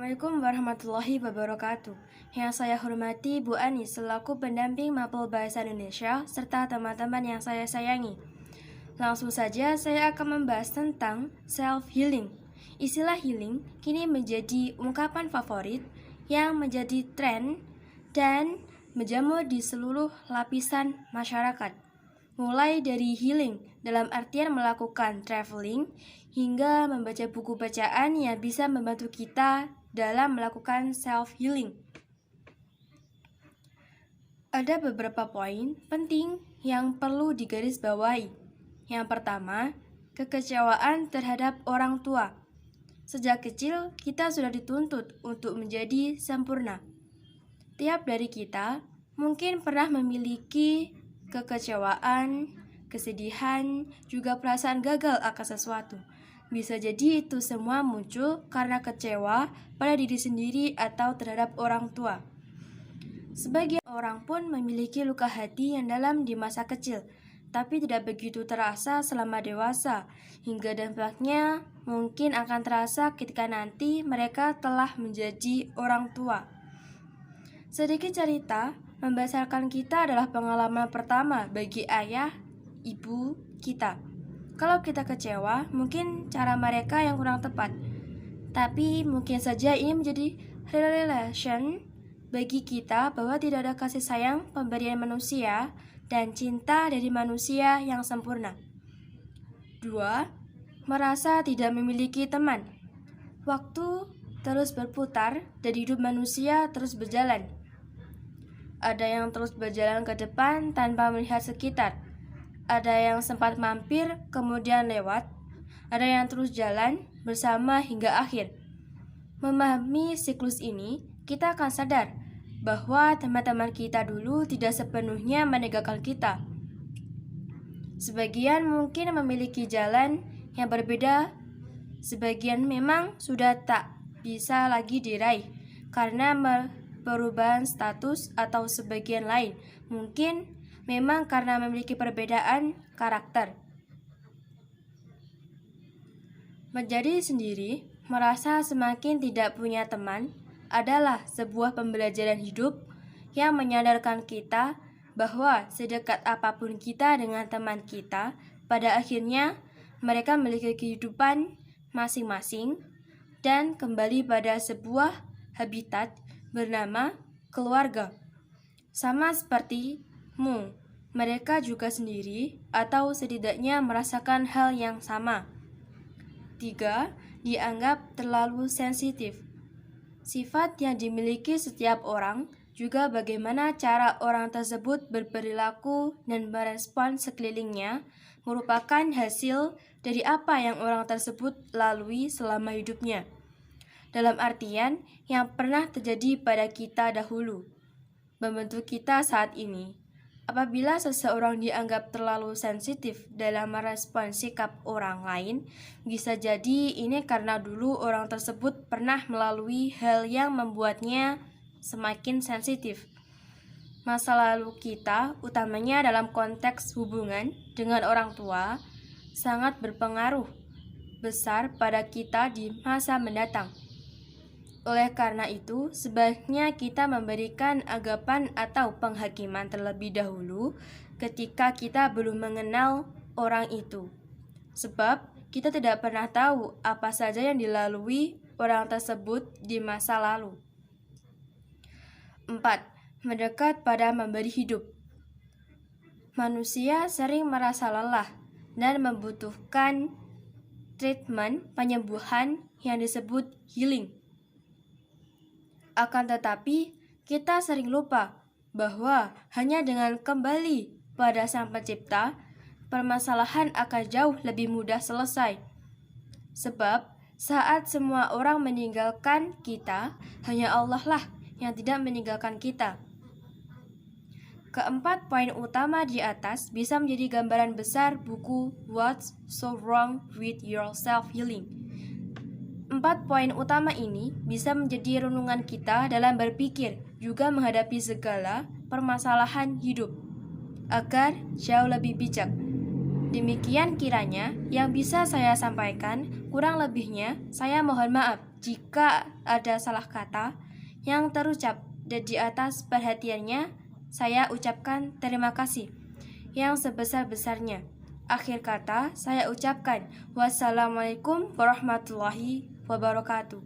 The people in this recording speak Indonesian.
Assalamualaikum warahmatullahi wabarakatuh. Yang saya hormati Bu Ani selaku pendamping Mapel Bahasa Indonesia serta teman-teman yang saya sayangi. Langsung saja saya akan membahas tentang self-healing. Istilah healing kini menjadi ungkapan favorit yang menjadi tren dan menjamur di seluruh lapisan masyarakat. Mulai dari healing dalam artian melakukan traveling hingga membaca buku bacaan yang bisa membantu kita dalam melakukan self-healing. Ada beberapa poin penting yang perlu digarisbawahi. Yang pertama, kekecewaan terhadap orang tua. Sejak kecil, kita sudah dituntut untuk menjadi sempurna. Tiap dari kita mungkin pernah memiliki kekecewaan, kesedihan, juga perasaan gagal akan sesuatu. Bisa jadi itu semua muncul karena kecewa pada diri sendiri atau terhadap orang tua. Sebagian orang pun memiliki luka hati yang dalam di masa kecil, tapi tidak begitu terasa selama dewasa, hingga dampaknya mungkin akan terasa ketika nanti mereka telah menjadi orang tua. Sedikit cerita, membesarkan kita adalah pengalaman pertama bagi ayah, ibu kita. Kalau kita kecewa, mungkin cara mereka yang kurang tepat. Tapi mungkin saja ini menjadi revelation bagi kita bahwa tidak ada kasih sayang pemberian manusia dan cinta dari manusia yang sempurna. 2. Merasa tidak memiliki teman. Waktu terus berputar dan hidup manusia terus berjalan. Ada yang terus berjalan ke depan tanpa melihat sekitar. Ada yang sempat mampir kemudian lewat. Ada yang terus jalan bersama hingga akhir. Memahami siklus ini, kita akan sadar bahwa teman-teman kita dulu tidak sepenuhnya meninggalkan kita. Sebagian mungkin memiliki jalan yang berbeda. Sebagian memang sudah tak bisa lagi diraih karena perubahan status atau sebagian lain mungkin memang karena memiliki perbedaan karakter. Menjadi sendiri, merasa semakin tidak punya teman adalah sebuah pembelajaran hidup yang menyadarkan kita bahwa sedekat apapun kita dengan teman kita, pada akhirnya mereka memiliki kehidupan masing-masing dan kembali pada sebuah habitat bernama keluarga. Sama sepertimu, mereka juga sendiri atau setidaknya merasakan hal yang sama. 3. Dianggap terlalu sensitif. Sifat yang dimiliki setiap orang juga bagaimana cara orang tersebut berperilaku dan merespon sekelilingnya merupakan hasil dari apa yang orang tersebut lalui selama hidupnya. Dalam artian yang pernah terjadi pada kita dahulu, membentuk kita saat ini. Apabila seseorang dianggap terlalu sensitif dalam merespon sikap orang lain, bisa jadi ini karena dulu orang tersebut pernah melalui hal yang membuatnya semakin sensitif. Masa lalu kita, utamanya dalam konteks hubungan dengan orang tua, sangat berpengaruh besar pada kita di masa mendatang. Oleh karena itu, sebaiknya kita memberikan anggapan atau penghakiman terlebih dahulu ketika kita belum mengenal orang itu. Sebab kita tidak pernah tahu apa saja yang dilalui orang tersebut di masa lalu. 4. Mendekat pada memberi hidup. Manusia sering merasa lelah dan membutuhkan treatment penyembuhan yang disebut healing. Akan tetapi, kita sering lupa bahwa hanya dengan kembali pada Sang Pencipta, permasalahan akan jauh lebih mudah selesai. Sebab, saat semua orang meninggalkan kita, hanya Allah lah yang tidak meninggalkan kita. Keempat poin utama di atas bisa menjadi gambaran besar buku What's So Wrong with Your Self-Healing. 4 poin utama ini bisa menjadi renungan kita dalam berpikir juga menghadapi segala permasalahan hidup agar jauh lebih bijak. Demikian kiranya yang bisa saya sampaikan, kurang lebihnya saya mohon maaf jika ada salah kata yang terucap, dan di atas perhatiannya saya ucapkan terima kasih yang sebesar-besarnya. Akhir kata saya ucapkan wassalamualaikum warahmatullahi wabarakatuh.